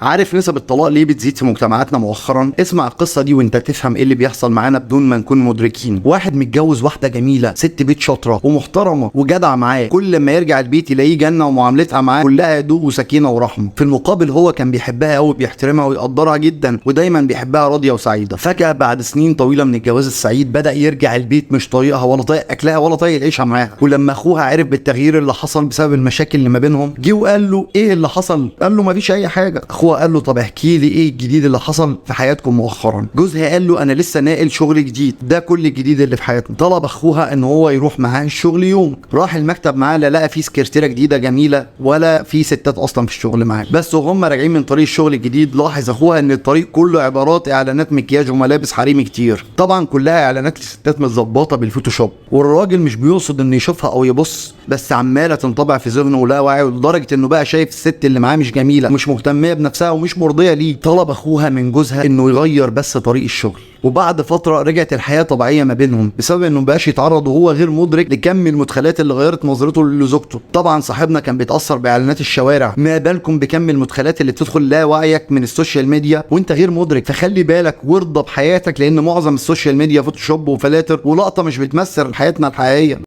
عارف نسب الطلاق ليه بتزيد في مجتمعاتنا مؤخرا؟ اسمع القصه دي وانت تفهم ايه اللي بيحصل معانا بدون ما نكون مدركين. واحد متجوز واحده جميله، ست بيت شاطره ومحترمه وجدعه معاه، كل ما يرجع البيت يلاقيه جنه، ومعاملتها معاه كلها هدوء وسكينه ورحمه. في المقابل هو كان بيحبها قوي، بيحترمها ويقدرها جدا، ودايما بيحبها راضيه وسعيده. فجاه بعد سنين طويله من الجواز السعيد بدا يرجع البيت مش طايقها ولا طايق اكلها ولا طايق يعيشها معاها. ولما اخوها عرف بالتغيير اللي حصل بسبب المشاكل اللي ما بينهم، جه وقال له ايه اللي حصل؟ قال له مفيش اي حاجه. اخوها قال له طب احكي لي ايه الجديد اللي حصل في حياتكم مؤخرا؟ جوزها قال له انا لسه ناقل شغل جديد، ده كل الجديد اللي في حياتنا. طلب اخوها ان هو يروح معاه الشغل يوم. راح المكتب معاه، لا لقى فيه سكرتيره جديده جميله ولا في ستات اصلا في الشغل معاه. بس وهم راجعين من طريق الشغل الجديد لاحظ اخوها ان الطريق كله عبارات اعلانات مكياج وملابس حريمي كتير، طبعا كلها اعلانات لستات متظبطه بالفوتوشوب. والراجل مش بيقصد انه يشوفها او يبص، بس عماله تنطبع في ذهنه ولا واعي، لدرجه انه بقى شايف الست اللي معاه مش جميله، مش مهتميه بنفسها ومش مرضيه ليه. طلب اخوها من جوزها انه يغير بس طريق الشغل. وبعد فتره رجعت الحياه طبيعيه ما بينهم، بسبب انه مبقاش يتعرض وهو غير مدرك لكم المدخلات اللي غيرت نظرته لزوجته. طبعا صاحبنا كان بيتاثر باعلانات الشوارع، ما بالكم بكم المدخلات اللي بتدخل لا وعيك من السوشيال ميديا وانت غير مدرك. فخلي بالك وارضى بحياتك، لان معظم السوشيال ميديا فوتوشوب وفلاتر ولقطه، مش بتمثل حياتنا الحقيقيه.